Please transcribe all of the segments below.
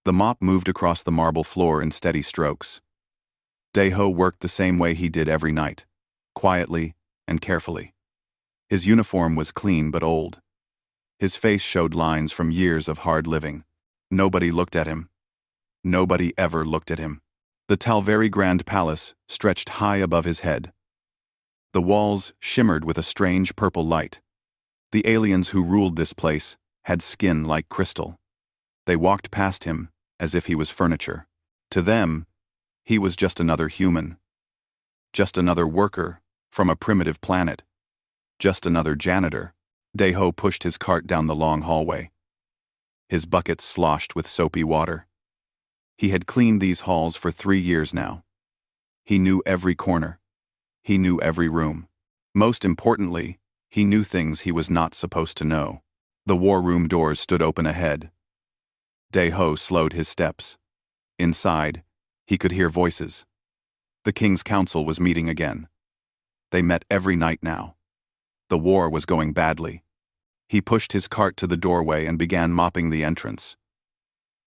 The mop moved across the marble floor in steady strokes. Daeho worked the same way he did every night, quietly and carefully. His uniform was clean but old. His face showed lines from years of hard living. Nobody looked at him. Nobody ever looked at him. The Talveri Grand Palace stretched high above his head. The walls shimmered with a strange purple light. The aliens who ruled this place had skin like crystal. They walked past him as if he was furniture. To them, he was just another human. Just another worker from a primitive planet. Just another janitor. Daeho pushed his cart down the long hallway. His buckets sloshed with soapy water. He had cleaned these halls for 3 years now. He knew every corner. He knew every room. Most importantly, he knew things he was not supposed to know. The war room doors stood open ahead. Daeho slowed his steps. Inside, he could hear voices. The King's Council was meeting again. They met every night now. The war was going badly. He pushed his cart to the doorway and began mopping the entrance.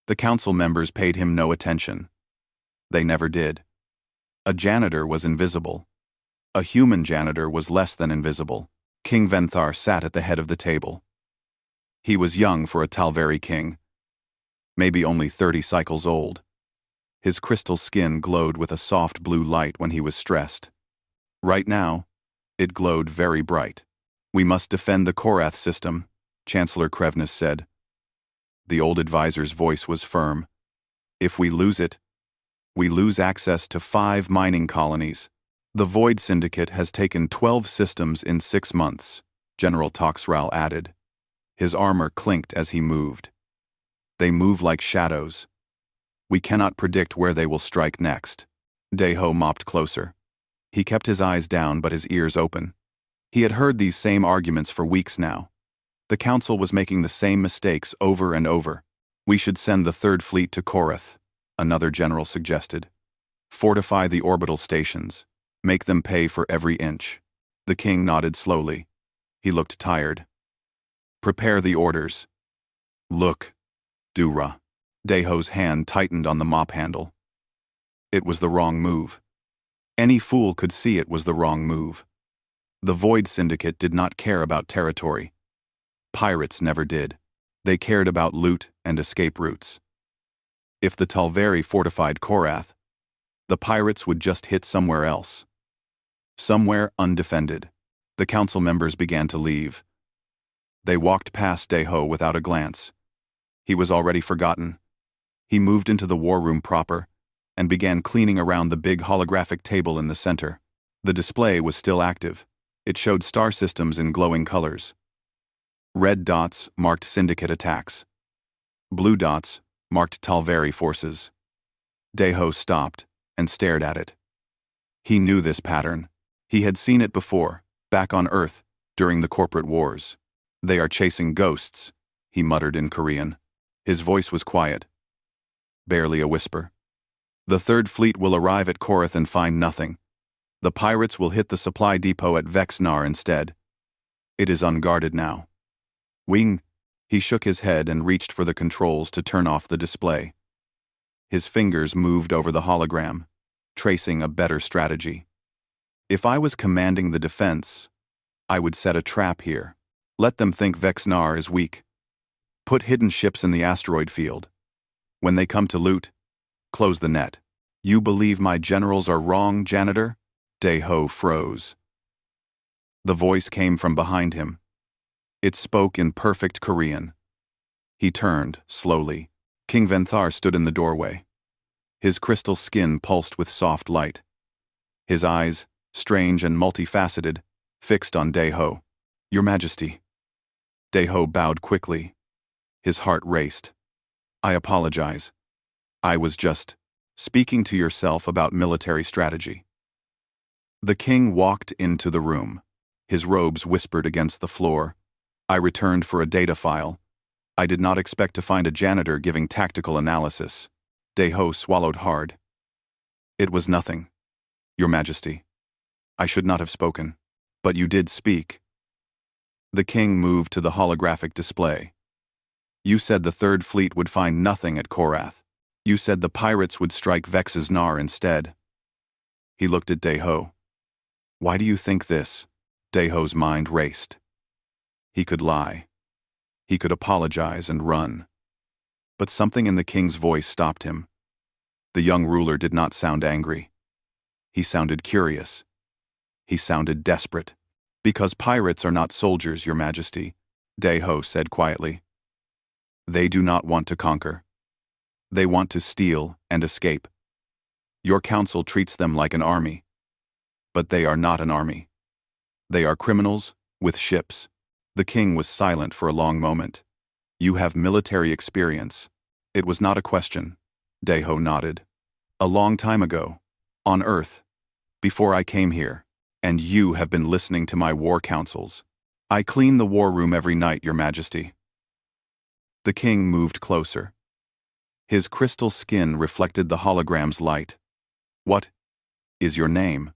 The council members paid him no attention. They never did. A janitor was invisible. A human janitor was less than invisible. King Venthar sat at the head of the table. He was young for a Talveri king. Maybe only 30 cycles old. His crystal skin glowed with a soft blue light when he was stressed. Right now, it glowed very bright. "We must defend the Korath system," Chancellor Krevnis said. The old advisor's voice was firm. "If we lose it, we lose access to 5 mining colonies. The Void Syndicate has taken 12 systems in 6 months," General Toxral added. His armor clinked as he moved. "They move like shadows. We cannot predict where they will strike next." Daeho mopped closer. He kept his eyes down but his ears open. He had heard these same arguments for weeks now. The council was making the same mistakes over and over. "We should send the Third Fleet to Korath," another general suggested. "Fortify the orbital stations. Make them pay for every inch." The king nodded slowly. He looked tired. "Prepare the orders." "Look, Dura." Daeho's hand tightened on the mop handle. It was the wrong move. Any fool could see it was the wrong move. The Void Syndicate did not care about territory. Pirates never did. They cared about loot and escape routes. If the Talveri fortified Korath, the pirates would just hit somewhere else. Somewhere undefended. The council members began to leave. They walked past Daeho without a glance. He was already forgotten. He moved into the war room proper and began cleaning around the big holographic table in the center. The display was still active. It showed star systems in glowing colors. Red dots marked Syndicate attacks. Blue dots marked Talveri forces. Daeho stopped and stared at it. He knew this pattern. He had seen it before, back on Earth, during the corporate wars. "They are chasing ghosts," he muttered in Korean. His voice was quiet. Barely a whisper. "The Third Fleet will arrive at Korath and find nothing. The pirates will hit the supply depot at Vexnar instead. It is unguarded now." "Wing." He shook his head and reached for the controls to turn off the display. His fingers moved over the hologram, tracing a better strategy. "If I was commanding the defense, I would set a trap here. Let them think Vexnar is weak. Put hidden ships in the asteroid field. When they come to loot, close the net." "You believe my generals are wrong, Janitor?" Daeho froze. The voice came from behind him. It spoke in perfect Korean. He turned, slowly. King Venthar stood in the doorway. His crystal skin pulsed with soft light. His eyes, strange and multifaceted, fixed on Daeho. "Your Majesty." Daeho bowed quickly. His heart raced. "I apologize. I was just speaking to yourself about military strategy." The king walked into the room. His robes whispered against the floor. "I returned for a data file. I did not expect to find a janitor giving tactical analysis." Daeho swallowed hard. "It was nothing, Your Majesty. I should not have spoken. But you did speak." The king moved to the holographic display. "You said the Third Fleet would find nothing at Korath. You said the pirates would strike Vex's Nar instead. He looked at Deho. Why do you think this? Deho's mind raced. He could lie. He could apologize and run. But something in the king's voice stopped him. The young ruler did not sound angry. He sounded curious. He sounded desperate. Because pirates are not soldiers, Your Majesty, Deho said quietly. They do not want to conquer. They want to steal and escape. Your council treats them like an army. But they are not an army. They are criminals with ships. The king was silent for a long moment. You have military experience. It was not a question. Deho nodded. A long time ago. On Earth. Before I came here. And you have been listening to my war councils. I clean the war room every night, Your Majesty. The king moved closer. His crystal skin reflected the hologram's light. What is your name?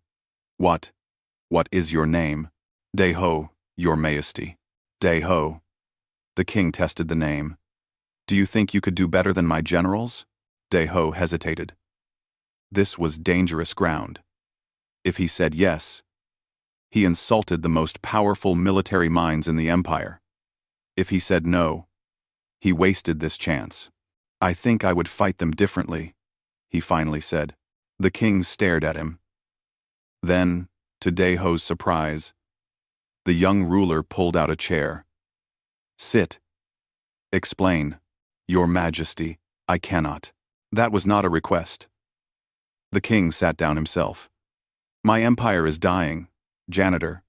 What is your name? Deho, Your Majesty. Deho. The king tested the name. Do you think you could do better than my generals? Deho hesitated. This was dangerous ground. If he said yes, he insulted the most powerful military minds in the empire. If he said no, he wasted this chance. I think I would fight them differently, he finally said. The king stared at him. Then, to Deho's surprise, the young ruler pulled out a chair. Sit. Explain. Your Majesty, I cannot. That was not a request. The king sat down himself. My empire is dying, Janitor.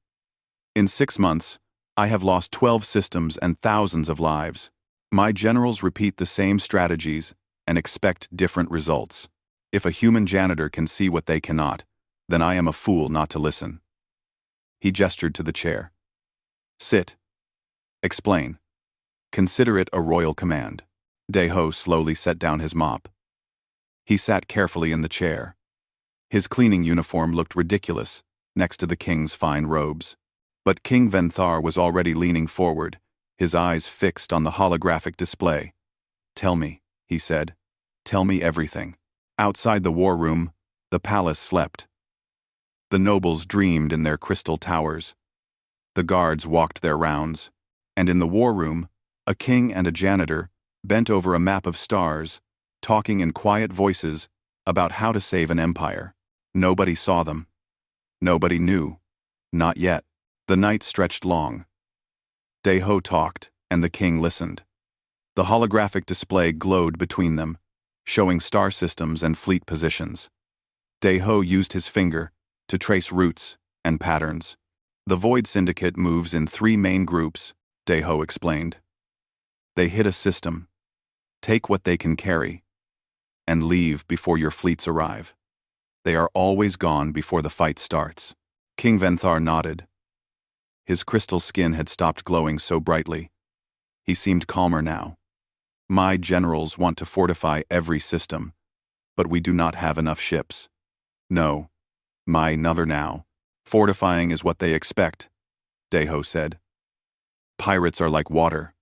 In 6 months, I have lost 12 systems and thousands of lives. My generals repeat the same strategies and expect different results. If a human janitor can see what they cannot, then I am a fool not to listen. He gestured to the chair. Sit. Explain. Consider it a royal command. Deho slowly set down his mop. He sat carefully in the chair. His cleaning uniform looked ridiculous next to the king's fine robes. But King Venthar was already leaning forward, his eyes fixed on the holographic display. Tell me, he said. Tell me everything. Outside the war room, the palace slept. The nobles dreamed in their crystal towers. The guards walked their rounds. And in the war room, a king and a janitor bent over a map of stars, talking in quiet voices about how to save an empire. Nobody saw them. Nobody knew. Not yet. The night stretched long. Deho talked, and the king listened. The holographic display glowed between them, showing star systems and fleet positions. Deho used his finger to trace routes and patterns. The Void Syndicate moves in 3 main groups, Deho explained. They hit a system, take what they can carry, and leave before your fleets arrive. They are always gone before the fight starts. King Venthar nodded. His crystal skin had stopped glowing so brightly. He seemed calmer now. My generals want to fortify every system, but we do not have enough ships. No, my never now. Fortifying is what they expect, Deho said. Pirates are like water.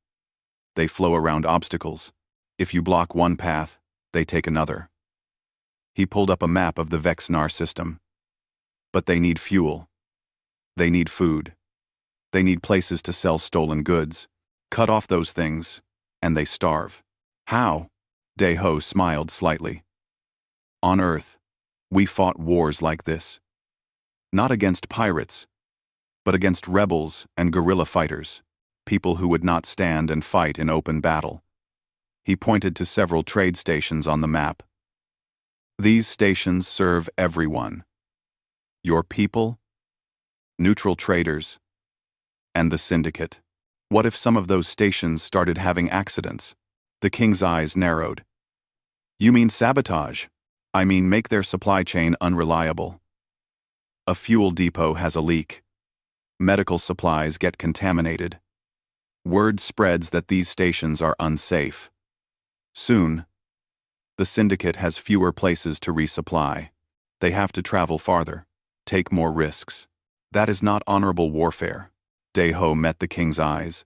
They flow around obstacles. If you block one path, they take another. He pulled up a map of the Vex-Nar system. But they need fuel. They need food. They need places to sell stolen goods. Cut off those things, and they starve. How? Deho smiled slightly. On Earth, we fought wars like this. Not against pirates, but against rebels and guerrilla fighters, people who would not stand and fight in open battle. He pointed to several trade stations on the map. These stations serve everyone. Your people, neutral traders, and the syndicate. What if some of those stations started having accidents? The king's eyes narrowed. You mean sabotage? I mean make their supply chain unreliable. A fuel depot has a leak. Medical supplies get contaminated. Word spreads that these stations are unsafe. Soon, the syndicate has fewer places to resupply. They have to travel farther, take more risks. That is not honorable warfare. Deho met the king's eyes.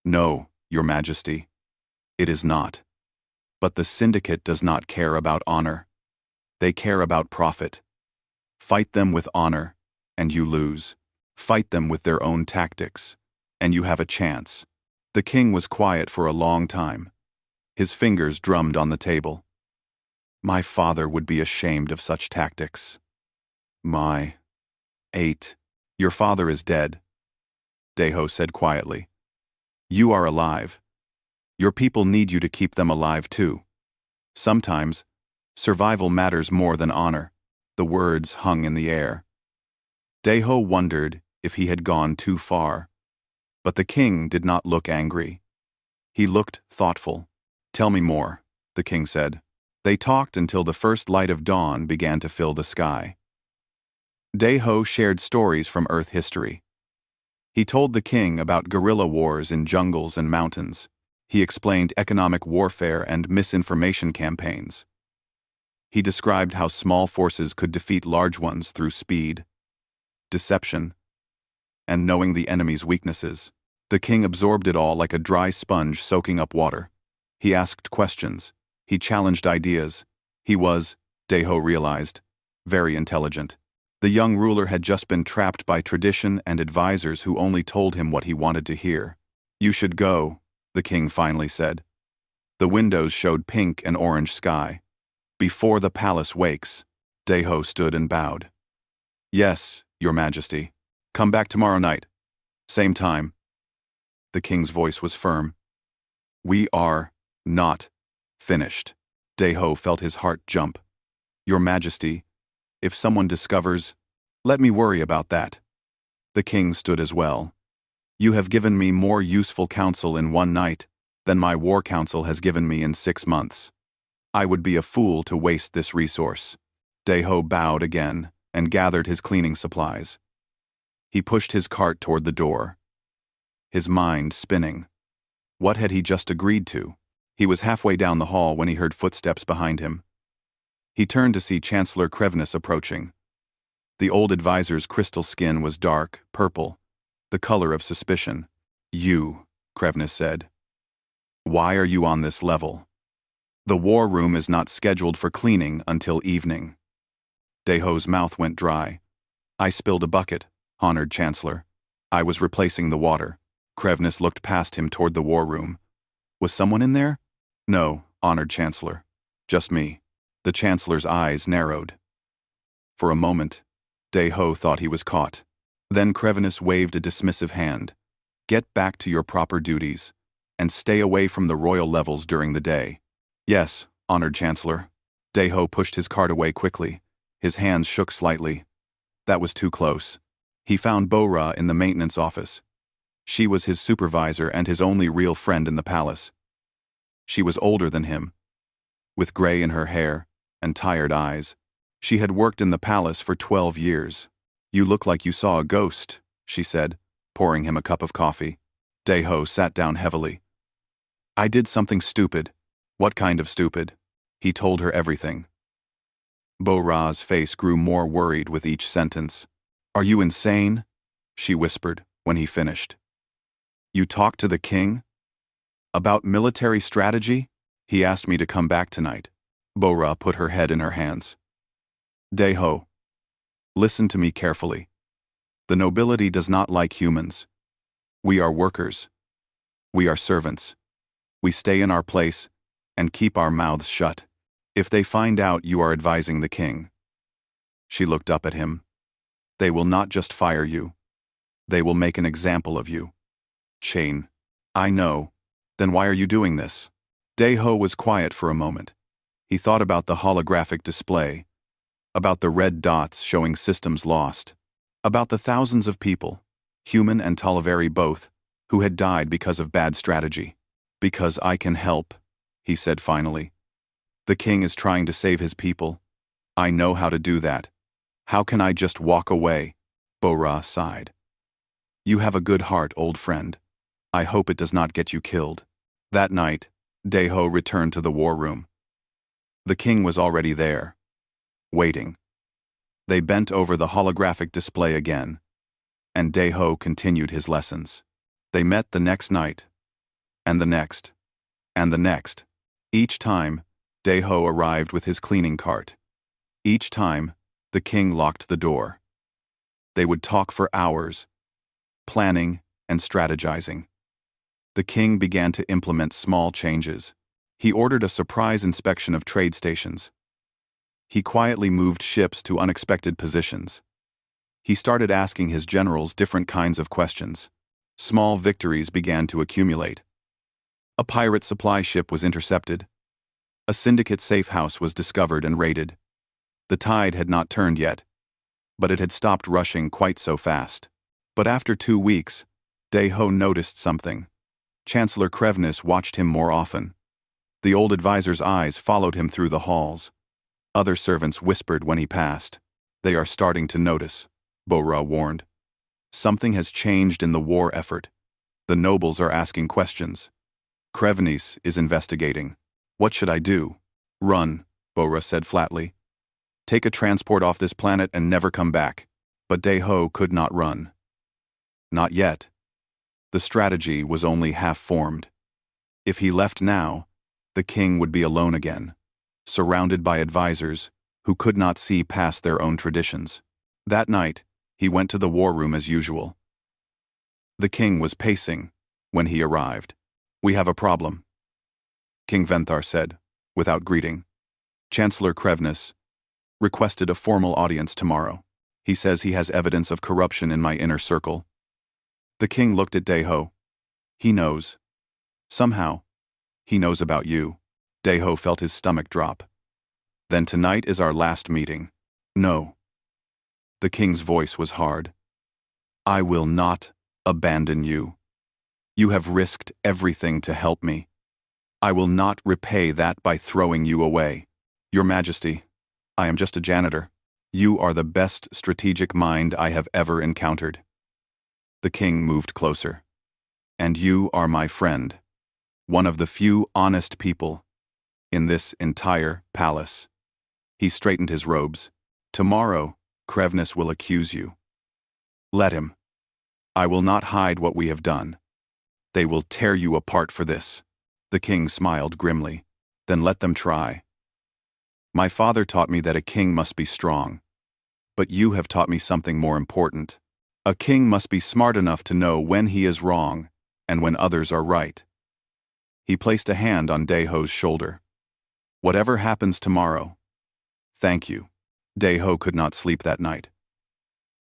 No, Your Majesty, it is not. But the syndicate does not care about honor. They care about profit. Fight them with honor, and you lose. Fight them with their own tactics, and you have a chance. The king was quiet for a long time. His fingers drummed on the table. My father would be ashamed of such tactics. My 8. Your father is dead, Deho said quietly. You are alive. Your people need you to keep them alive too. Sometimes, survival matters more than honor. The words hung in the air. Deho wondered if he had gone too far. But the king did not look angry. He looked thoughtful. Tell me more, the king said. They talked until the first light of dawn began to fill the sky. Deho shared stories from Earth history. He told the king about guerrilla wars in jungles and mountains. He explained economic warfare and misinformation campaigns. He described how small forces could defeat large ones through speed, deception, and knowing the enemy's weaknesses. The king absorbed it all like a dry sponge soaking up water. He asked questions. He challenged ideas. He was, Deho realized, very intelligent. The young ruler had just been trapped by tradition and advisors who only told him what he wanted to hear. You should go, the king finally said. The windows showed pink and orange sky. Before the palace wakes, Deho stood and bowed. Yes, your majesty. Come back tomorrow night. Same time. The king's voice was firm. We are not finished. Deho felt his heart jump. Your majesty, if someone discovers, let me worry about that. The king stood as well. You have given me more useful counsel in one night than my war council has given me in 6 months. I would be a fool to waste this resource. Deho bowed again and gathered his cleaning supplies. He pushed his cart toward the door, his mind spinning. What had he just agreed to? He was halfway down the hall when he heard footsteps behind him. He turned to see Chancellor Krevnis approaching. The old advisor's crystal skin was dark, purple, the color of suspicion. You, Krevnis said. Why are you on this level? The war room is not scheduled for cleaning until evening. Deho's mouth went dry. I spilled a bucket, honored Chancellor. I was replacing the water. Krevnis looked past him toward the war room. Was someone in there? No, honored Chancellor. Just me. The Chancellor's eyes narrowed. For a moment, Deho thought he was caught. Then Krevnis waved a dismissive hand. Get back to your proper duties, and stay away from the royal levels during the day. Yes, honored Chancellor. Deho pushed his cart away quickly. His hands shook slightly. That was too close. He found Bo-Ra in the maintenance office. She was his supervisor and his only real friend in the palace. She was older than him, with gray in her hair and tired eyes. She had worked in the palace for 12 years. You look like you saw a ghost, she said, pouring him a cup of coffee. Deho sat down heavily. I did something stupid. What kind of stupid? He told her everything. Bo-Ra's face grew more worried with each sentence. Are you insane? She whispered when he finished. You talked to the king? About military strategy? He asked me to come back tonight. Bo-Ra put her head in her hands. Deho, listen to me carefully. The nobility does not like humans. We are workers. We are servants. We stay in our place and keep our mouths shut. If they find out you are advising the king. She looked up at him. They will not just fire you. They will make an example of you. Chain. I know. Then why are you doing this? Deho was quiet for a moment. He thought about the holographic display, about the red dots showing systems lost, about the thousands of people, human and Talavari both, who had died because of bad strategy. Because I can help, he said finally. The king is trying to save his people. I know how to do that. How can I just walk away? Bo-Ra sighed. You have a good heart, old friend. I hope it does not get you killed. That night, Deho returned to the war room. The king was already there, waiting. They bent over the holographic display again, and Deho continued his lessons. They met the next night, and the next, and the next. Each time, Daeho arrived with his cleaning cart. Each time, the king locked the door. They would talk for hours, planning and strategizing. The king began to implement small changes. He ordered a surprise inspection of trade stations. He quietly moved ships to unexpected positions. He started asking his generals different kinds of questions. Small victories began to accumulate. A pirate supply ship was intercepted. A syndicate safe house was discovered and raided. The tide had not turned yet, but it had stopped rushing quite so fast. But after 2 weeks, Daeho noticed something. Chancellor Krevnis watched him more often. The old advisor's eyes followed him through the halls. Other servants whispered when he passed. "They are starting to notice," Bora warned. "Something has changed in the war effort. The nobles are asking questions. Krevnis is investigating. What should I do?" "Run," Bora said flatly. "Take a transport off this planet and never come back." But Daeho could not run. Not yet. The strategy was only half formed. If he left now, the king would be alone again, surrounded by advisors who could not see past their own traditions. That night, he went to the war room as usual. The king was pacing when he arrived. "We have a problem," King Venthar said, without greeting. "Chancellor Krevnis requested a formal audience tomorrow. He says he has evidence of corruption in my inner circle." The king looked at Daeho. "He knows. Somehow, he knows about you." Daeho felt his stomach drop. "Then tonight is our last meeting." "No." The king's voice was hard. "I will not abandon you. You have risked everything to help me. I will not repay that by throwing you away. Your Majesty, I am just a janitor. You are the best strategic mind I have ever encountered." The king moved closer. "And you are my friend, one of the few honest people in this entire palace." He straightened his robes. "Tomorrow, Krevnis will accuse you. Let him. I will not hide what we have done. They will tear you apart for this." The king smiled grimly. "Then let them try. My father taught me that a king must be strong. But you have taught me something more important. A king must be smart enough to know when he is wrong and when others are right." He placed a hand on Daeho's shoulder. "Whatever happens tomorrow, thank you." Daeho could not sleep that night.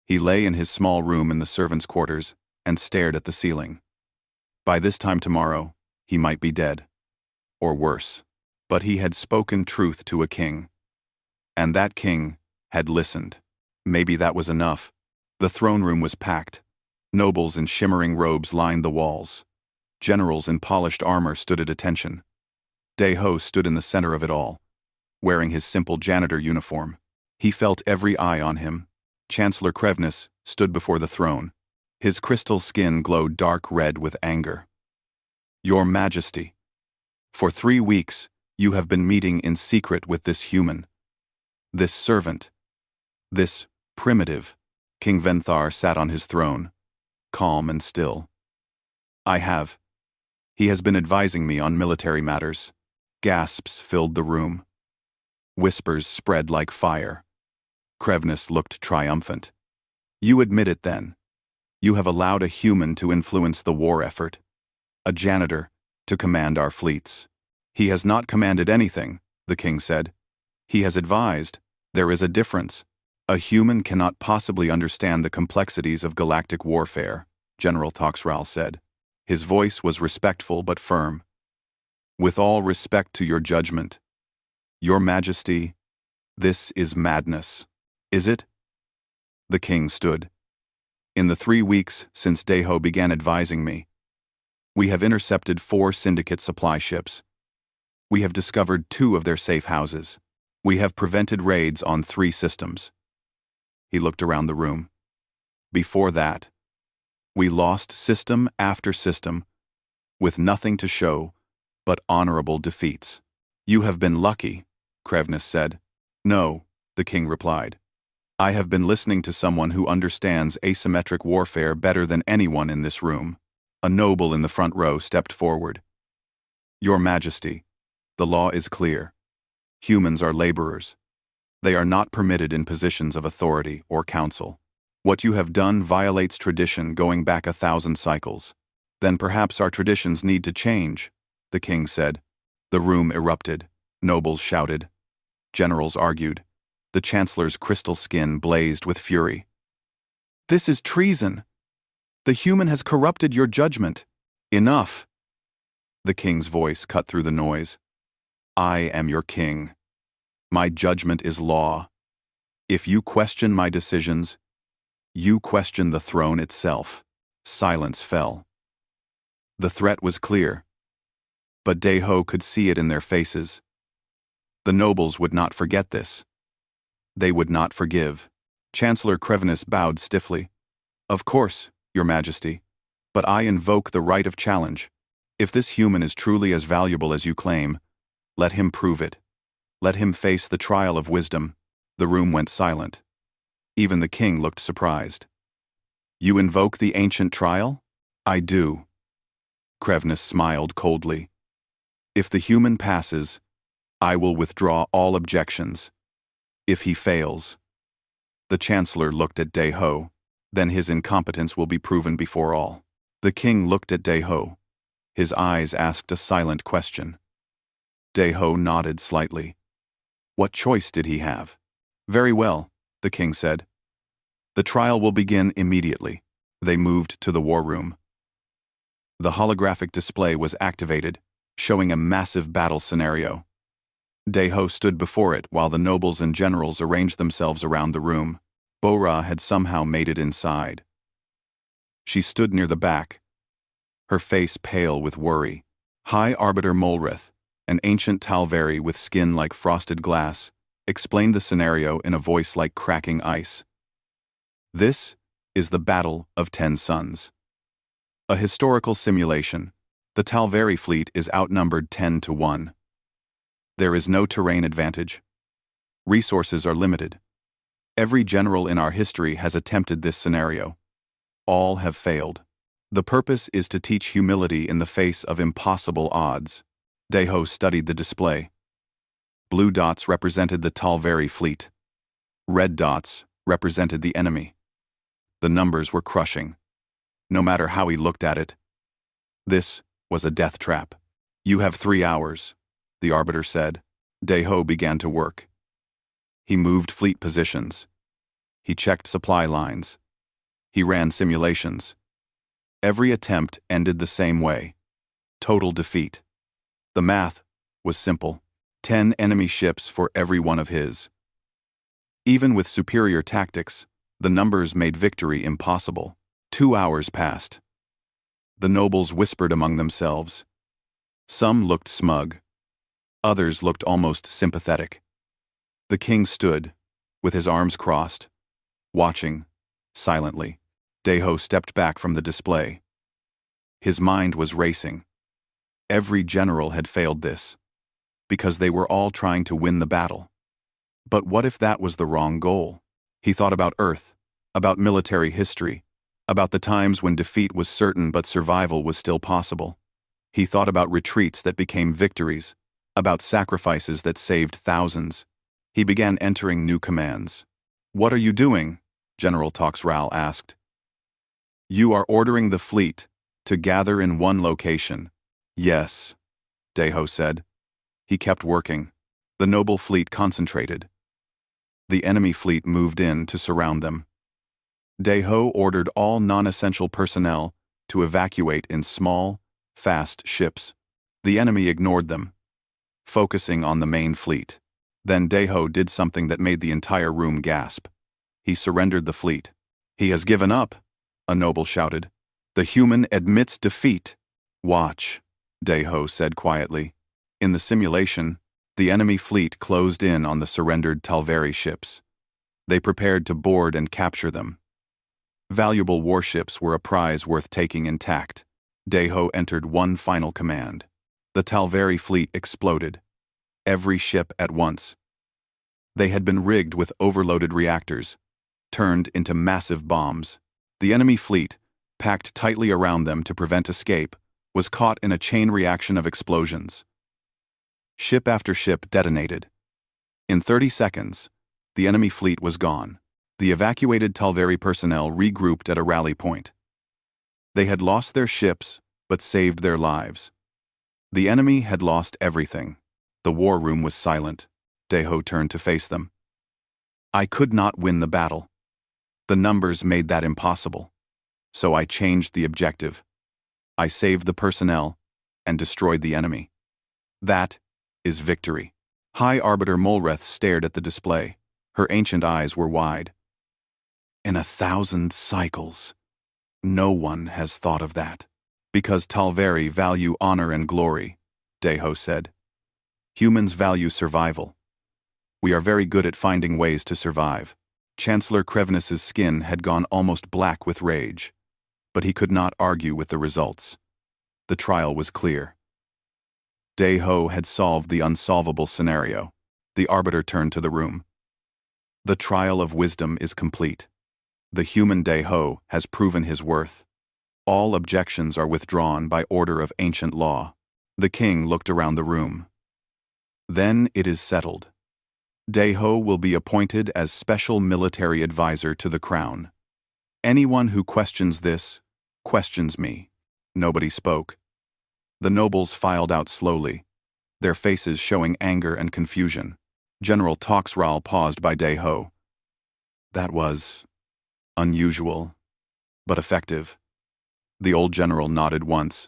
He lay in his small room in the servants' quarters and stared at the ceiling. By this time tomorrow, he might be dead. Or worse. But he had spoken truth to a king. And that king had listened. Maybe that was enough. The throne room was packed. Nobles in shimmering robes lined the walls. Generals in polished armor stood at attention. Daeho stood in the center of it all, wearing his simple janitor uniform. He felt every eye on him. Chancellor Krevnis stood before the throne. His crystal skin glowed dark red with anger. "Your Majesty, for 3 weeks you have been meeting in secret with this human, this servant, this primitive." King Venthar sat on his throne, calm and still. "I have. He has been advising me on military matters." Gasps filled the room. Whispers spread like fire. Krevnis looked triumphant. "You admit it then. You have allowed a human to influence the war effort. A janitor to command our fleets." "He has not commanded anything," the king said. "He has advised. There is a difference. A human cannot possibly understand the complexities of galactic warfare," General Toxral said. His voice was respectful but firm. "With all respect to your judgment, Your Majesty, this is madness." "Is it?" The king stood. "In the 3 weeks since Daeho began advising me, we have intercepted 4 syndicate supply ships. We have discovered 2 of their safe houses. We have prevented raids on 3 systems." He looked around the room. "Before that, we lost system after system, with nothing to show but honorable defeats." "You have been lucky," Krevnis said. "No," the king replied. "I have been listening to someone who understands asymmetric warfare better than anyone in this room." A noble in the front row stepped forward. "Your Majesty, The law is clear. Humans are laborers. They are not permitted in positions of authority or counsel. What you have done violates tradition going back 1,000 cycles. Then perhaps our traditions need to change, the king said. The room erupted. Nobles shouted. Generals argued. The chancellor's crystal skin blazed with fury. This is treason. The human has corrupted your judgment. Enough. The king's voice cut through the noise. I am your king. My judgment is law. If you question my decisions, you question the throne itself. Silence fell. The threat was clear, but Daeho could see it in their faces. The nobles would not forget this. They would not forgive. Chancellor Crevenus bowed stiffly. Of course, Your Majesty, but I invoke the right of challenge. If this human is truly as valuable as you claim, let him prove it. Let him face the trial of wisdom. The room went silent. Even the king looked surprised. You invoke the ancient trial? I do. Crevenus smiled coldly. If the human passes, I will withdraw all objections. If he fails. The chancellor looked at Daeho. Then his incompetence will be proven before all. The king looked at Daeho. His eyes asked a silent question. Daeho nodded slightly. What choice did he have? Very well, the king said. The trial will begin immediately. They moved to the war room. The holographic display was activated, showing a massive battle scenario. Daeho stood before it while the nobles and generals arranged themselves around the room. Bora had somehow made it inside. She stood near the back, her face pale with worry. High Arbiter Molrith, an ancient Talveri with skin like frosted glass, explained the scenario in a voice like cracking ice. This is the Battle of 10 Suns. A historical simulation. The Talveri fleet is outnumbered 10-1. There is no terrain advantage. Resources are limited. Every general in our history has attempted this scenario. All have failed. The purpose is to teach humility in the face of impossible odds. Daeho studied the display. Blue dots represented the Talveri fleet. Red dots represented the enemy. The numbers were crushing. No matter how he looked at it, this was a death trap. You have 3 hours, the Arbiter said. Daeho began to work. He moved fleet positions. He checked supply lines. He ran simulations. Every attempt ended the same way. Total defeat. The math was simple. 10 enemy ships for every one of his. Even with superior tactics, the numbers made victory impossible. 2 hours passed. The nobles whispered among themselves. Some looked smug. Others looked almost sympathetic. The king stood, with his arms crossed, watching, silently. Daeho stepped back from the display. His mind was racing. Every general had failed this, because they were all trying to win the battle. But what if that was the wrong goal? He thought about Earth, about military history, about the times when defeat was certain but survival was still possible. He thought about retreats that became victories, about sacrifices that saved thousands. He began entering new commands. What are you doing? General Toxral asked. You are ordering the fleet to gather in one location. Yes, Daeho said. He kept working. The noble fleet concentrated. The enemy fleet moved in to surround them. Daeho ordered all non-essential personnel to evacuate in small, fast ships. The enemy ignored them, focusing on the main fleet. Then Daeho did something that made the entire room gasp. He surrendered the fleet. He has given up, a noble shouted. The human admits defeat. Watch, Daeho said quietly. In the simulation, the enemy fleet closed in on the surrendered Talveri ships. They prepared to board and capture them. Valuable warships were a prize worth taking intact. Daeho entered one final command. The Talveri fleet exploded. Every ship at once. They had been rigged with overloaded reactors, turned into massive bombs. The enemy fleet, packed tightly around them to prevent escape, was caught in a chain reaction of explosions. Ship after ship detonated. In 30 seconds, the enemy fleet was gone. The evacuated Talveri personnel regrouped at a rally point. They had lost their ships, but saved their lives. The enemy had lost everything. The war room was silent. Deho turned to face them. I could not win the battle. The numbers made that impossible. So I changed the objective. I saved the personnel and destroyed the enemy. That is victory. High Arbiter Molreth stared at the display. Her ancient eyes were wide. In 1,000 cycles. No one has thought of that. Because Talveri value honor and glory, Deho said. Humans value survival. We are very good at finding ways to survive. Chancellor Krevnus's skin had gone almost black with rage, but he could not argue with the results. The trial was clear. Deho had solved the unsolvable scenario. The Arbiter turned to the room. The trial of wisdom is complete. The human Deho has proven his worth. All objections are withdrawn by order of ancient law. The king looked around the room. Then it is settled. Deho will be appointed as special military advisor to the crown. Anyone who questions this, questions me. Nobody spoke. The nobles filed out slowly, their faces showing anger and confusion. General Toxral paused by Deho. That was unusual, but effective. The old general nodded once,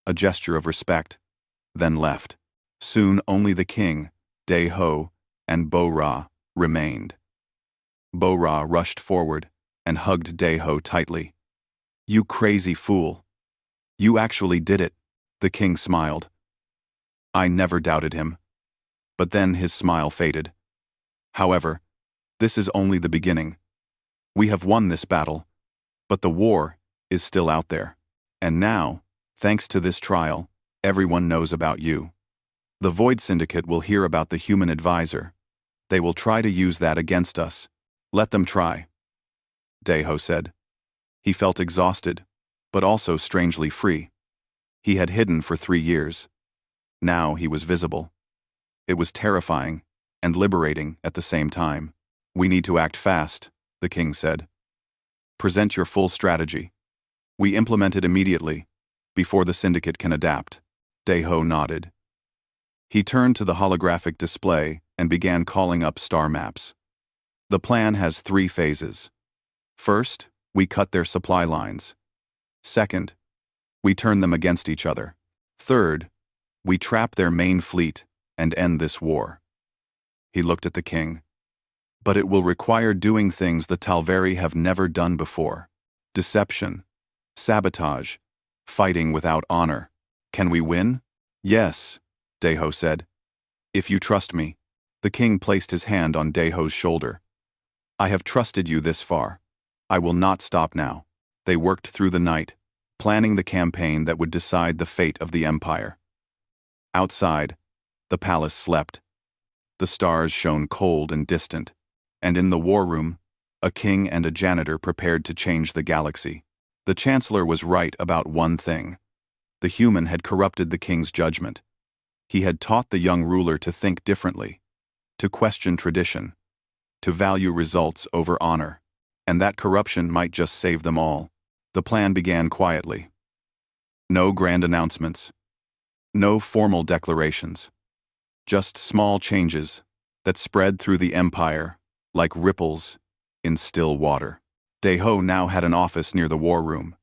a gesture of respect, then left. Soon only the king, Deho, and Bo-Ra remained. Bo-Ra rushed forward and hugged Deho tightly. You crazy fool. You actually did it, the king smiled. I never doubted him. But then his smile faded. However, this is only the beginning. We have won this battle, but the war is still out there. And now, thanks to this trial, everyone knows about you. The Void Syndicate will hear about the human advisor. They will try to use that against us. Let them try, Deho said. He felt exhausted, but also strangely free. He had hidden for 3 years. Now he was visible. It was terrifying and liberating at the same time. We need to act fast, the king said. Present your full strategy. We implement it immediately, before the syndicate can adapt. Deho nodded. He turned to the holographic display and began calling up star maps. The plan has 3 phases. First, we cut their supply lines. Second, we turn them against each other. Third, we trap their main fleet and end this war. He looked at the king. But it will require doing things the Talveri have never done before. Deception, sabotage, fighting without honor. Can we win? Yes, Deho said. If you trust me. The king placed his hand on Deho's shoulder. I have trusted you this far. I will not stop now. They worked through the night, planning the campaign that would decide the fate of the empire. Outside, the palace slept. The stars shone cold and distant, and in the war room, a king and a janitor prepared to change the galaxy. The chancellor was right about one thing. The human had corrupted the king's judgment. He had taught the young ruler to think differently, to question tradition, to value results over honor, and that corruption might just save them all. The plan began quietly. No grand announcements. No formal declarations. Just small changes that spread through the empire like ripples in still water. Deho now had an office near the war room.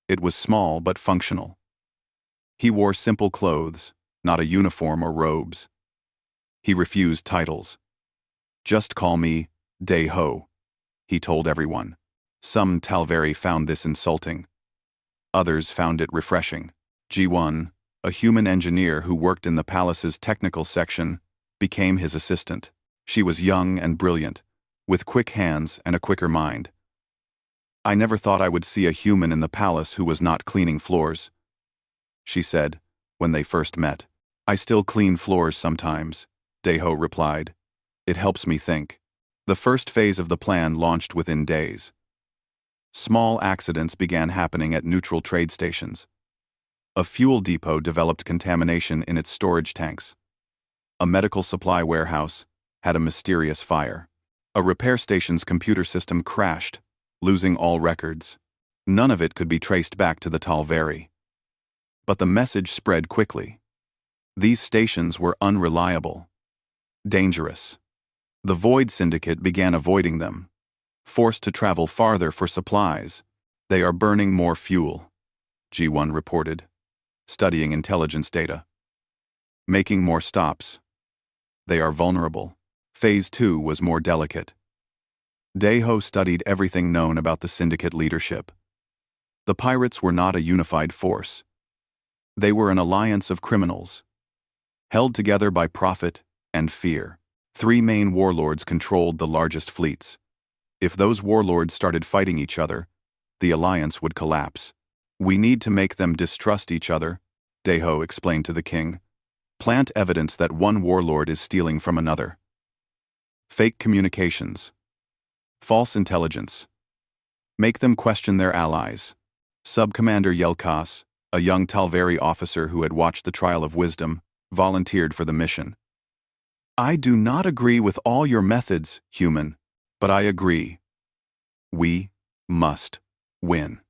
It was small but functional. He wore simple clothes, not a uniform or robes. He refused titles. Just call me Deho, he told everyone. Some Talveri found this insulting. Others found it refreshing. G1, a human engineer who worked in the palace's technical section, became his assistant. She was young and brilliant, with quick hands and a quicker mind. I never thought I would see a human in the palace who was not cleaning floors, she said, when they first met. I still clean floors sometimes, Deho replied. It helps me think. The first phase of the plan launched within days. Small accidents began happening at neutral trade stations. A fuel depot developed contamination in its storage tanks. A medical supply warehouse had a mysterious fire. A repair station's computer system crashed, losing all records. None of it could be traced back to the Talveri. But the message spread quickly. These stations were unreliable. Dangerous. The Void Syndicate began avoiding them. Forced to travel farther for supplies, they are burning more fuel, G1 reported, studying intelligence data. Making more stops. They are vulnerable. Phase 2 was more delicate. Daiho studied everything known about the Syndicate leadership. The pirates were not a unified force. They were an alliance of criminals, held together by profit and fear. 3 main warlords controlled the largest fleets. If those warlords started fighting each other, the alliance would collapse. We need to make them distrust each other, Daiho explained to the king. Plant evidence that one warlord is stealing from another. Fake communications. False intelligence. Make them question their allies. Sub-Commander Yelkas, a young Talveri officer who had watched the Trial of Wisdom, volunteered for the mission. I do not agree with all your methods, human, but I agree. We must win.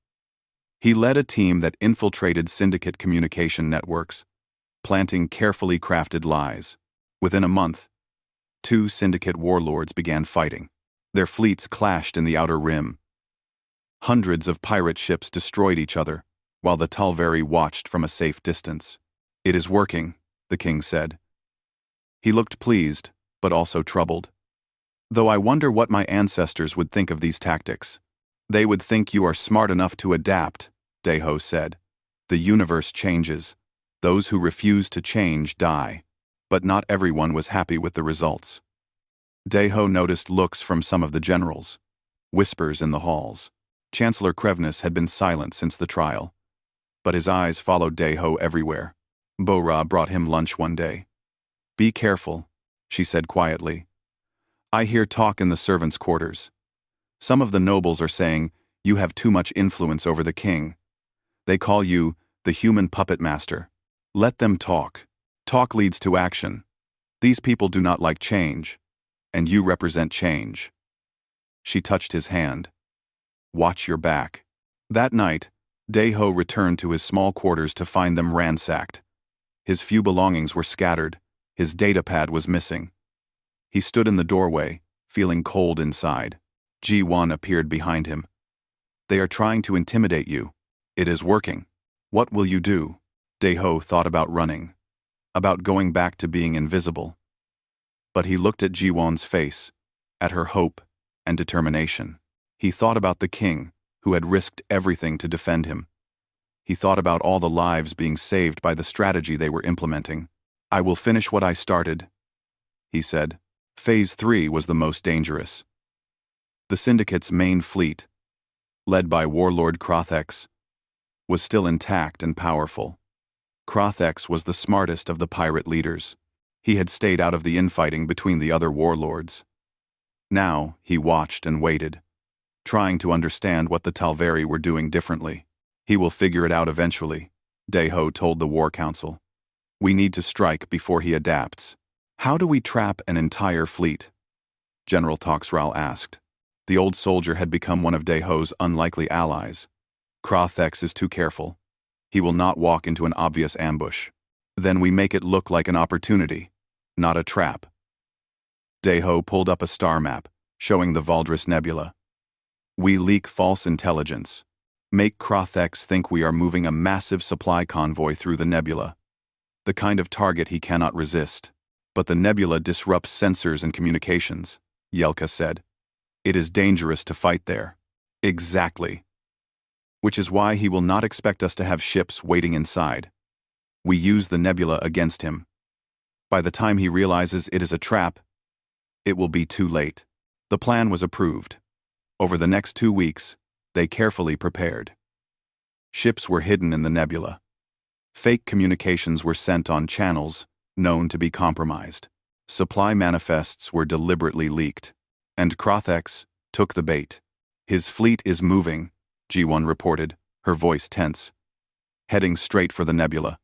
He led a team that infiltrated Syndicate communication networks, planting carefully crafted lies. Within a month, 2 Syndicate warlords began fighting. Their fleets clashed in the Outer Rim. Hundreds of pirate ships destroyed each other, while the Talveri watched from a safe distance. It is working, the king said. He looked pleased, but also troubled. Though I wonder what my ancestors would think of these tactics. They would think you are smart enough to adapt, Daiho said. The universe changes. Those who refuse to change die. But not everyone was happy with the results. Daiho noticed looks from some of the generals. Whispers in the halls. Chancellor Krevnis had been silent since the trial. But his eyes followed Daiho everywhere. Bora brought him lunch one day. Be careful, she said quietly. I hear talk in the servants' quarters. Some of the nobles are saying you have too much influence over the king. They call you the human puppet master. Let them talk. Talk leads to action. These people do not like change, and you represent change. She touched his hand. Watch your back. That night, Daiho returned to his small quarters to find them ransacked. His few belongings were scattered. His datapad was missing. He stood in the doorway, feeling cold inside. G1 appeared behind him. They are trying to intimidate you. It is working. What will you do? Daiho thought about running, about going back to being invisible. But he looked at Ji-won's face, at her hope and determination. He thought about the king, who had risked everything to defend him. He thought about all the lives being saved by the strategy they were implementing. I will finish what I started, he said. Phase 3 was the most dangerous. The Syndicate's main fleet, led by Warlord Krothex, was still intact and powerful. Krothex was the smartest of the pirate leaders. He had stayed out of the infighting between the other warlords. Now he watched and waited, trying to understand what the Talveri were doing differently. He will figure it out eventually, Daiho told the War Council. We need to strike before he adapts. How do we trap an entire fleet? General Toxral asked. The old soldier had become one of Daiho's unlikely allies. Krothex is too careful. He will not walk into an obvious ambush. Then we make it look like an opportunity, not a trap. Daiho pulled up a star map, showing the Valdris Nebula. We leak false intelligence. Make Krothex think we are moving a massive supply convoy through the nebula. The kind of target he cannot resist. But the nebula disrupts sensors and communications, Yelka said. It is dangerous to fight there. Exactly. Which is why he will not expect us to have ships waiting inside. We use the nebula against him. By the time he realizes it is a trap, it will be too late. The plan was approved. Over the next 2 weeks, they carefully prepared. Ships were hidden in the nebula. Fake communications were sent on channels known to be compromised. Supply manifests were deliberately leaked. And Krothex took the bait. His fleet is moving, G1 reported, her voice tense. Heading straight for the nebula.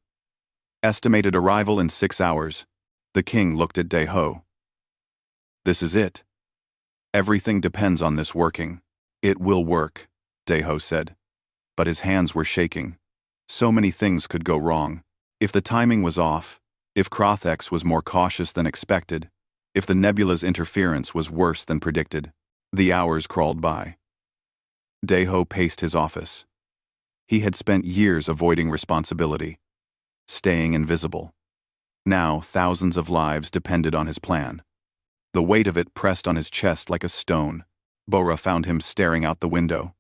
Estimated arrival in 6 hours. The king looked at Deho. This is it. Everything depends on this working. It will work, Deho said. But his hands were shaking. So many things could go wrong. If the timing was off, if Krothex was more cautious than expected, if the nebula's interference was worse than predicted. The hours crawled by. Deho paced his office. He had spent years avoiding responsibility, staying invisible. Now, thousands of lives depended on his plan. The weight of it pressed on his chest like a stone. Bora found him staring out the window.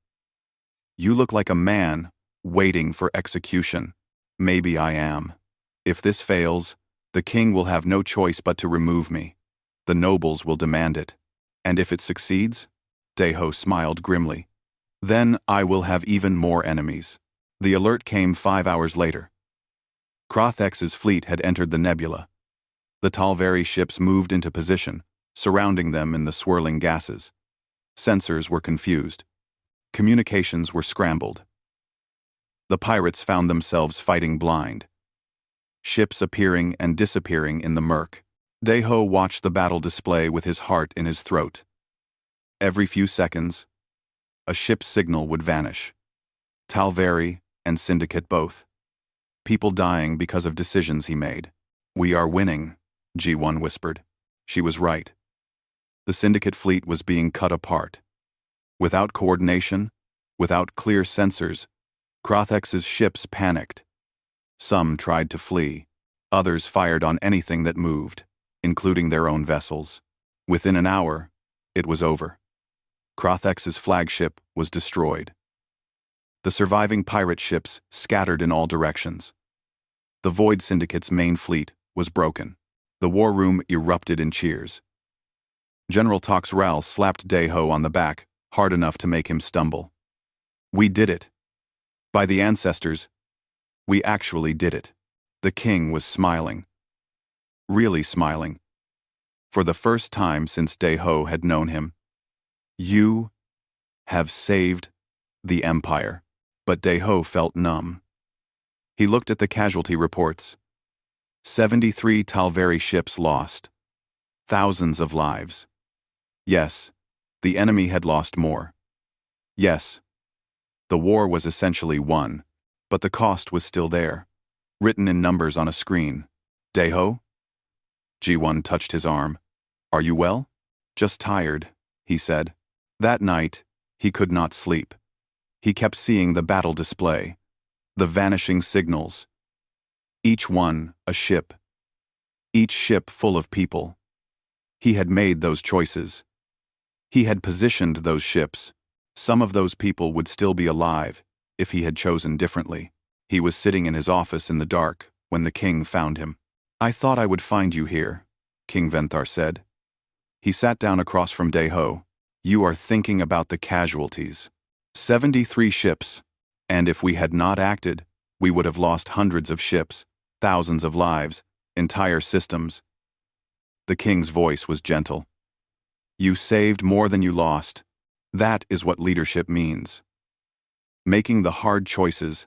You look like a man, waiting for execution. Maybe I am. If this fails, the king will have no choice but to remove me. The nobles will demand it. And if it succeeds? Deho smiled grimly. Then I will have even more enemies. The alert came 5 hours later. Krothex's fleet had entered the nebula. The Talveri ships moved into position, surrounding them in the swirling gases. Sensors were confused. Communications were scrambled. The pirates found themselves fighting blind. Ships appearing and disappearing in the murk. Deho watched the battle display with his heart in his throat. Every few seconds, a ship's signal would vanish. Talveri and Syndicate both. People dying because of decisions he made. We are winning, G1 whispered. She was right. The Syndicate fleet was being cut apart. Without coordination, without clear sensors, Krothex's ships panicked. Some tried to flee. Others fired on anything that moved, including their own vessels. Within an hour, it was over. Krothex's flagship was destroyed. The surviving pirate ships scattered in all directions. The Void Syndicate's main fleet was broken. The war room erupted in cheers. General Tox Ral slapped Deho on the back, hard enough to make him stumble. We did it. By the ancestors, we actually did it. The king was smiling. Really smiling. For the first time since Deho had known him. You have saved the Empire. But Deho felt numb. He looked at the casualty reports. 73 Talveri ships lost. Thousands of lives. Yes, the enemy had lost more. Yes, the war was essentially won, but the cost was still there, written in numbers on a screen. Deho? G1 touched his arm. Are you well? Just tired, he said. That night, he could not sleep. He kept seeing the battle display, the vanishing signals. Each one a ship. Each ship full of people. He had made those choices. He had positioned those ships. Some of those people would still be alive if he had chosen differently. He was sitting in his office in the dark when the king found him. I thought I would find you here, King Venthar said. He sat down across from Deho. You are thinking about the casualties. 73 ships, and if we had not acted, we would have lost hundreds of ships, thousands of lives, entire systems. The king's voice was gentle. You saved more than you lost. That is what leadership means. Making the hard choices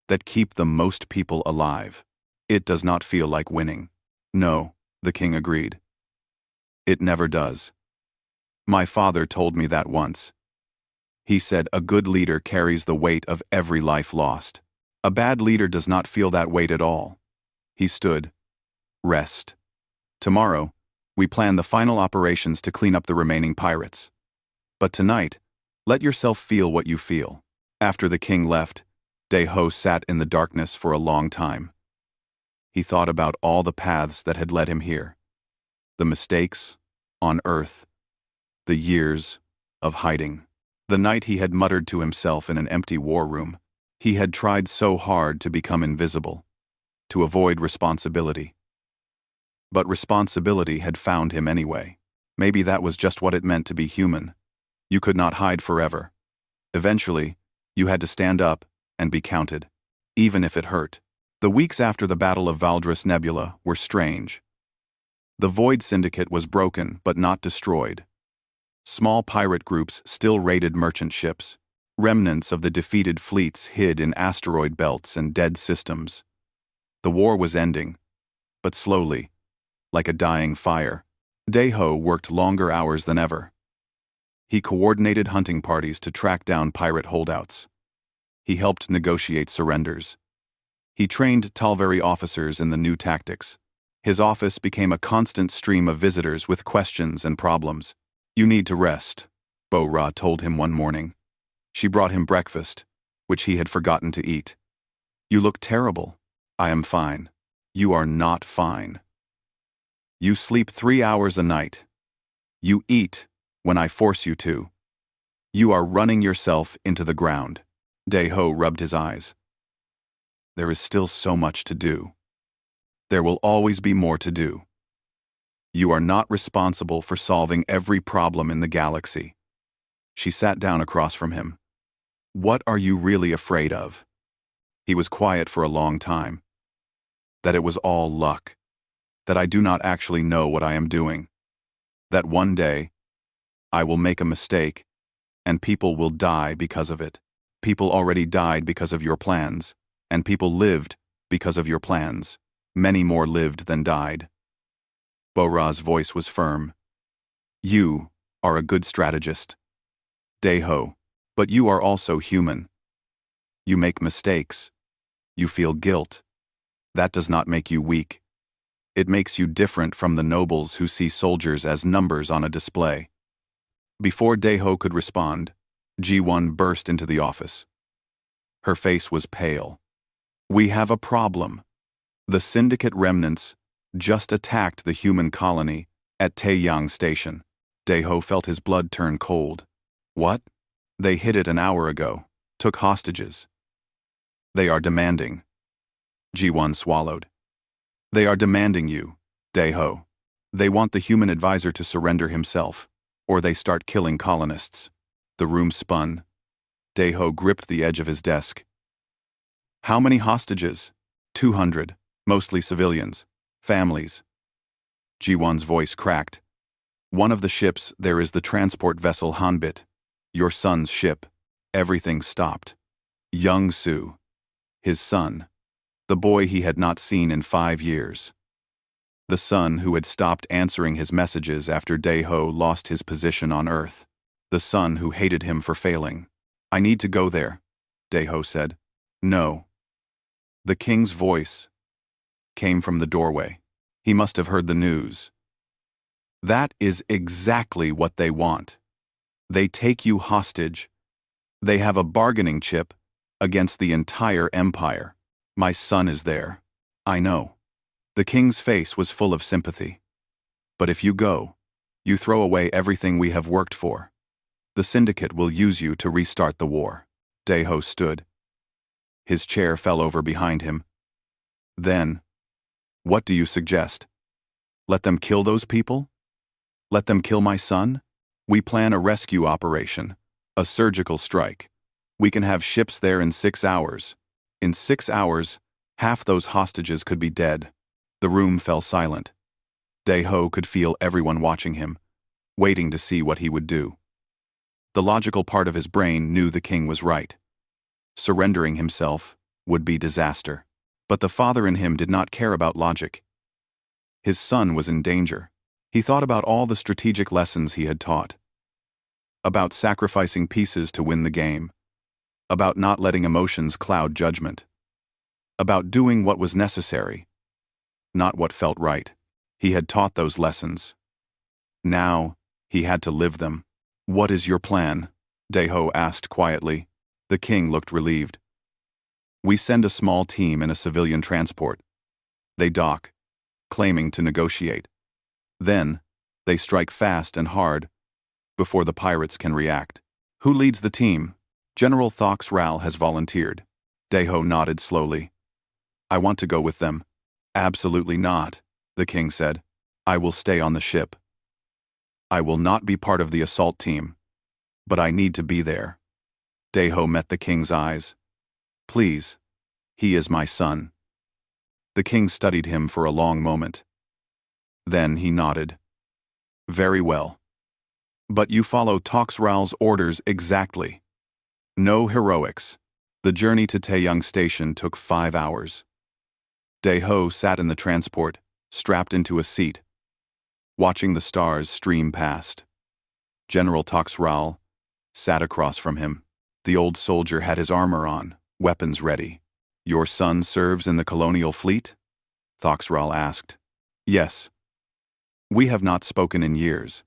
that keep the most people alive. It does not feel like winning. No, the king agreed. It never does. My father told me that once. He said a good leader carries the weight of every life lost. A bad leader does not feel that weight at all. He stood. Rest. Tomorrow, we plan the final operations to clean up the remaining pirates. But tonight, let yourself feel what you feel. After the king left, Deho sat in the darkness for a long time. He thought about all the paths that had led him here. The mistakes on Earth. The years of hiding. The night he had muttered to himself in an empty war room. He had tried so hard to become invisible, to avoid responsibility. But responsibility had found him anyway. Maybe that was just what it meant to be human. You could not hide forever. Eventually, you had to stand up and be counted, even if it hurt. The weeks after the Battle of Valdris Nebula were strange. The Void Syndicate was broken but not destroyed. Small pirate groups still raided merchant ships. Remnants of the defeated fleets hid in asteroid belts and dead systems. The war was ending, but slowly, like a dying fire. Daeho worked longer hours than ever. He coordinated hunting parties to track down pirate holdouts. He helped negotiate surrenders. He trained Talveri officers in the new tactics. His office became a constant stream of visitors with questions and problems. "You need to rest," Bo-Ra told him one morning. She brought him breakfast, which he had forgotten to eat. "You look terrible." "I am fine." "You are not fine." "You sleep 3 hours a night." "You eat when I force you to." "You are running yourself into the ground." Daeho rubbed his eyes. "There is still so much to do. There will always be more to do. You are not responsible for solving every problem in the galaxy." She sat down across from him. "What are you really afraid of?" He was quiet for a long time. "That it was all luck. That I do not actually know what I am doing. That one day, I will make a mistake, and people will die because of it. People already died because of your plans, and people lived because of your plans. Many more lived than died." Bo-Ra's voice was firm. "You are a good strategist, Daeho, but you are also human. You make mistakes. You feel guilt. That does not make you weak. It makes you different from the nobles who see soldiers as numbers on a display." Before Daeho could respond, G1 burst into the office. Her face was pale. "We have a problem. The Syndicate remnants just attacked the human colony at Taeyang Station." Daeho felt his blood turn cold. "What?" "They hit it an hour ago. Took hostages. They are demanding." G1 swallowed. "They are demanding you, Daeho. They want the human advisor to surrender himself, or they start killing colonists." The room spun. Daeho gripped the edge of his desk. "How many hostages?" 200, mostly civilians. Families." G1's voice cracked. "One of the ships there is the transport vessel Hanbit. Your son's ship. Everything stopped. Young Su. His son. The boy he had not seen in 5 years. The son who had stopped answering his messages after Daeho lost his position on Earth. The son who hated him for failing. "I need to go there," Daeho said. "No." The king's voice came from the doorway. He must have heard the news. "That is exactly what they want. They take you hostage. They have a bargaining chip against the entire empire. My son is there. I know." The king's face was full of sympathy. "But if you go, you throw away everything we have worked for. The Syndicate will use you to restart the war." Daeho stood. His chair fell over behind him. "Then, what do you suggest? Let them kill those people? Let them kill my son? We plan a rescue operation, a surgical strike. We can have ships there in 6 hours. In 6 hours, half those hostages could be dead." The room fell silent. Daeho could feel everyone watching him, waiting to see what he would do. The logical part of his brain knew the king was right. Surrendering himself would be disaster. But the father in him did not care about logic. His son was in danger. He thought about all the strategic lessons he had taught. About sacrificing pieces to win the game. About not letting emotions cloud judgment. About doing what was necessary, not what felt right. He had taught those lessons. Now, he had to live them. "What is your plan?" Daeho asked quietly. The king looked relieved. "We send a small team in a civilian transport. They dock, claiming to negotiate. Then, they strike fast and hard, before the pirates can react." "Who leads the team?" "General Thox Ral has volunteered." Daeho nodded slowly. "I want to go with them." "Absolutely not," the king said. "I will stay on the ship. I will not be part of the assault team, but I need to be there." Daeho met the king's eyes. "Please, he is my son." The king studied him for a long moment. Then he nodded. "Very well. But you follow Thox Ral's orders exactly. No heroics." The journey to Taeyang Station took 5 hours. Daeho sat in the transport, strapped into a seat, watching the stars stream past. General Toxral sat across from him. The old soldier had his armor on, weapons ready. "Your son serves in the colonial fleet?" Thoxral asked. "Yes. We have not spoken in years.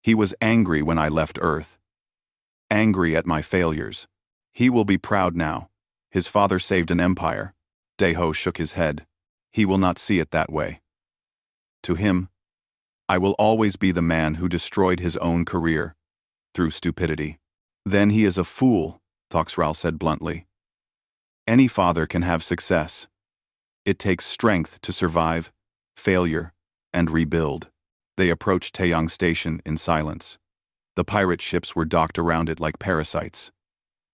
He was angry when I left Earth. Angry at my failures. He will be proud now. His father saved an empire." Deho shook his head. "He will not see it that way. To him, I will always be the man who destroyed his own career through stupidity." "Then he is a fool," Thoxral said bluntly. "Any father can have success. It takes strength to survive, failure, and rebuild." They approached Taeyang Station in silence. The pirate ships were docked around it like parasites.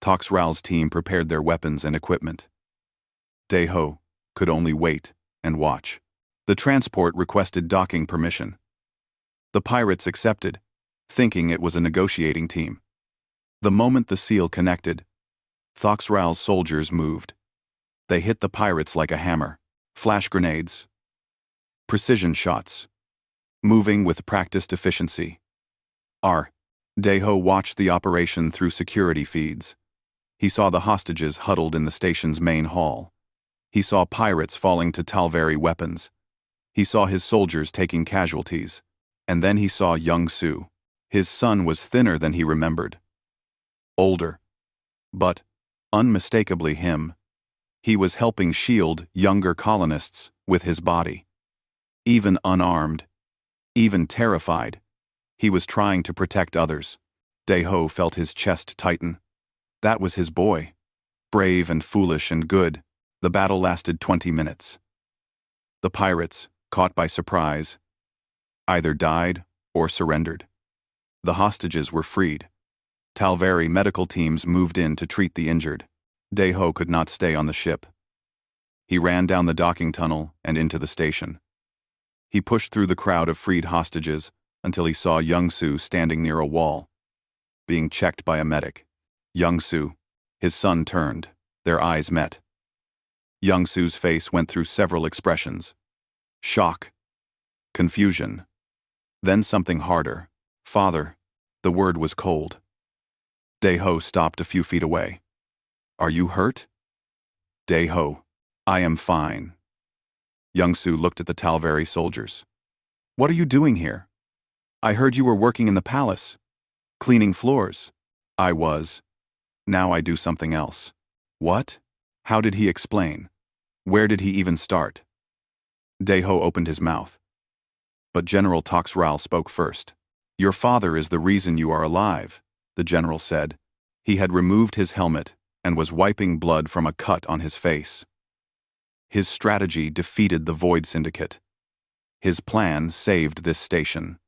Toxral's team prepared their weapons and equipment. Deho could only wait and watch. The transport requested docking permission. The pirates accepted, thinking it was a negotiating team. The moment the seal connected, Thoxral's soldiers moved. They hit the pirates like a hammer. Flash grenades. Precision shots. Moving with practiced efficiency. Deho watched the operation through security feeds. He saw the hostages huddled in the station's main hall. He saw pirates falling to Talveri weapons. He saw his soldiers taking casualties. And then he saw young Su. His son was thinner than he remembered. Older. But, unmistakably him. He was helping shield younger colonists with his body. Even unarmed, even terrified, he was trying to protect others. Deho felt his chest tighten. That was his boy. Brave and foolish and good. The battle lasted 20 minutes. The pirates, caught by surprise, either died or surrendered. The hostages were freed. Talveri medical teams moved in to treat the injured. Deho could not stay on the ship. He ran down the docking tunnel and into the station. He pushed through the crowd of freed hostages until he saw Young Su standing near a wall, being checked by a medic. Young Su, his son, turned. Their eyes met. Young Su's face went through several expressions. Shock. Confusion. Then something harder. "Father." The word was cold. Deho stopped a few feet away. "Are you hurt?" "Deho, I am fine." Young Su looked at the Talveri soldiers. "What are you doing here? I heard you were working in the palace. Cleaning floors." "I was. Now I do something else." "What?" How did he explain? Where did he even start? Deho opened his mouth. But General Toxral spoke first. "Your father is the reason you are alive," the general said. He had removed his helmet and was wiping blood from a cut on his face. His strategy defeated the Void Syndicate. His plan saved this station.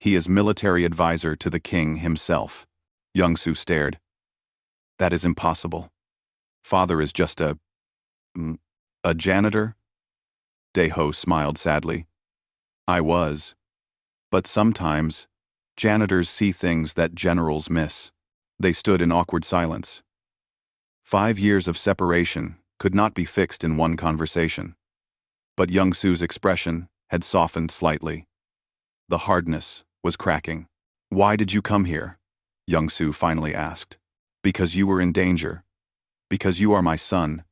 He is military advisor to the king himself. Young Su stared. "That is impossible. Father is just a janitor?" Deho smiled sadly. "I was. But sometimes, janitors see things that generals miss." They stood in awkward silence. 5 years of separation could not be fixed in one conversation. But Young Su's expression had softened slightly. The hardness was cracking. "Why did you come here?" Young Su finally asked. "Because you were in danger. Because you are my son.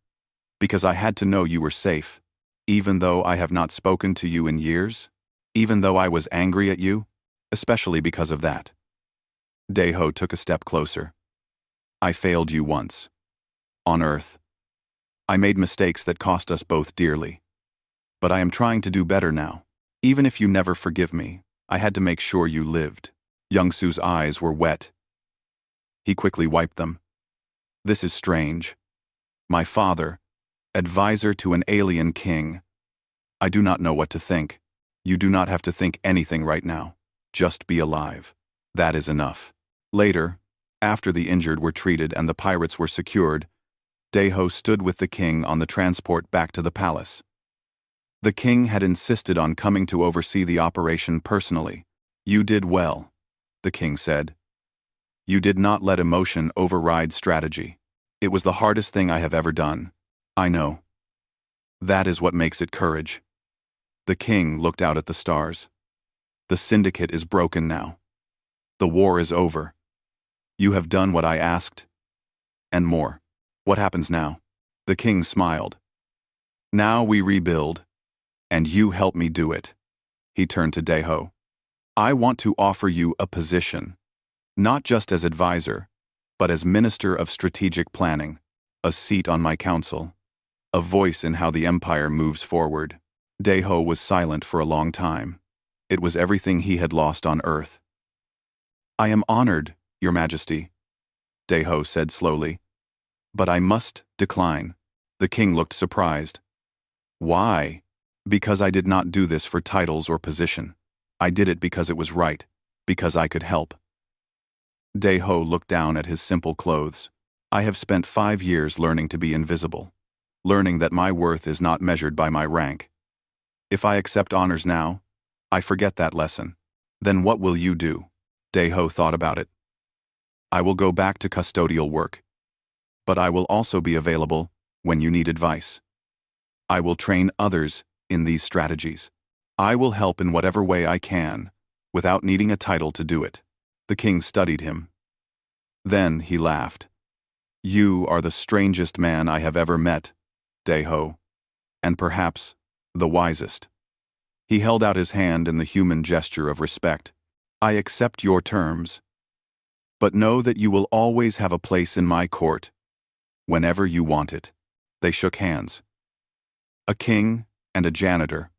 Because I had to know you were safe. Even though I have not spoken to you in years. Even though I was angry at you. Especially because of that." Deho took a step closer. "I failed you once. On Earth. I made mistakes that cost us both dearly. But I am trying to do better now. Even if you never forgive me, I had to make sure you lived." Young Su's eyes were wet. He quickly wiped them. "This is strange. My father, advisor to an alien king. I do not know what to think. You do not have to think anything right now. Just be alive. That is enough." Later, after the injured were treated and the pirates were secured, Deho stood with the king on the transport back to the palace. The king had insisted on coming to oversee the operation personally. "You did well," the king said. "You did not let emotion override strategy. It was the hardest thing I have ever done. I know. That is what makes it courage." The king looked out at the stars. The syndicate is broken now. The war is over. You have done what I asked. And more. What happens now? The king smiled. Now we rebuild. And you help me do it. He turned to Deho. I want to offer you a position. Not just as advisor, but as Minister of Strategic Planning, a seat on my council, a voice in how the empire moves forward. Deho was silent for a long time. It was everything he had lost on Earth. I am honored, Your Majesty, Deho said slowly. But I must decline. The king looked surprised. Why? Because I did not do this for titles or position. I did it because it was right, because I could help. Deho looked down at his simple clothes. I have spent 5 years learning to be invisible, learning that my worth is not measured by my rank. If I accept honors now, I forget that lesson. Then what will you do? Deho thought about it. I will go back to custodial work. But I will also be available when you need advice. I will train others in these strategies. I will help in whatever way I can, without needing a title to do it. The king studied him. Then he laughed. You are the strangest man I have ever met, Deho, and perhaps the wisest. He held out his hand in the human gesture of respect. I accept your terms, but know that you will always have a place in my court, whenever you want it. They shook hands. A king and a janitor,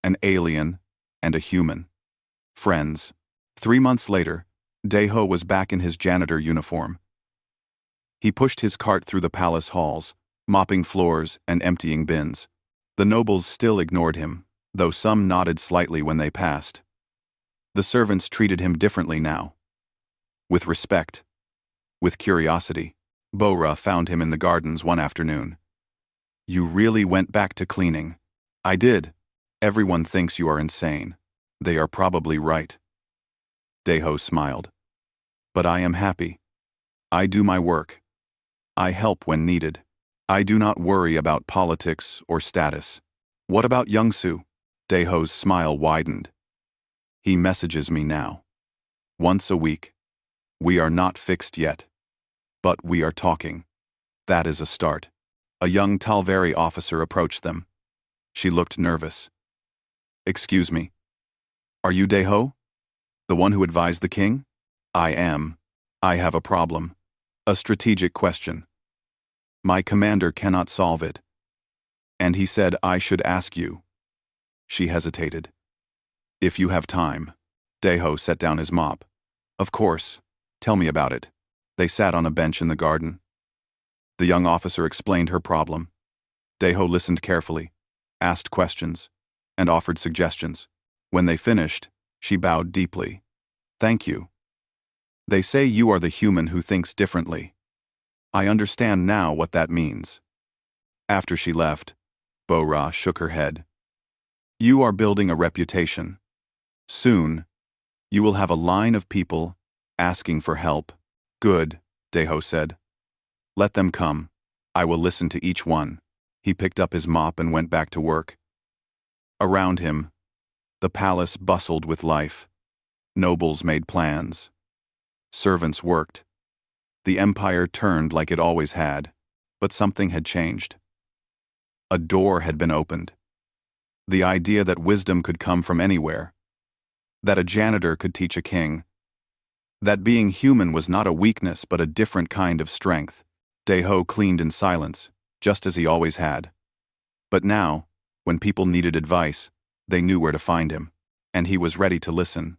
an alien and a human. Friends. 3 months later, Deho was back in his janitor uniform. He pushed his cart through the palace halls, mopping floors and emptying bins. The nobles still ignored him, though some nodded slightly when they passed. The servants treated him differently now. With respect. With curiosity. Bora found him in the gardens one afternoon. You really went back to cleaning. I did. Everyone thinks you are insane. They are probably right. Deho smiled. But I am happy. I do my work. I help when needed. I do not worry about politics or status. What about Youngsu? Deho's smile widened. He messages me now. Once a week. We are not fixed yet. But we are talking. That is a start. A young Talveri officer approached them. She looked nervous. Excuse me. Are you Deho? The one who advised the king? I am. I have a problem. A strategic question. My commander cannot solve it. And he said I should ask you. She hesitated. If you have time. Deho set down his mop. Of course. Tell me about it. They sat on a bench in the garden. The young officer explained her problem. Deho listened carefully, asked questions, and offered suggestions. When they finished, she bowed deeply. Thank you. They say you are the human who thinks differently. I understand now what that means. After she left, Bora shook her head. You are building a reputation. Soon, you will have a line of people asking for help. Good, Deho said. Let them come. I will listen to each one. He picked up his mop and went back to work. Around him, the palace bustled with life. Nobles made plans. Servants worked. The empire turned like it always had, but something had changed. A door had been opened. The idea that wisdom could come from anywhere. That a janitor could teach a king. That being human was not a weakness but a different kind of strength. Deho cleaned in silence, just as he always had. But now, when people needed advice, they knew where to find him, and he was ready to listen.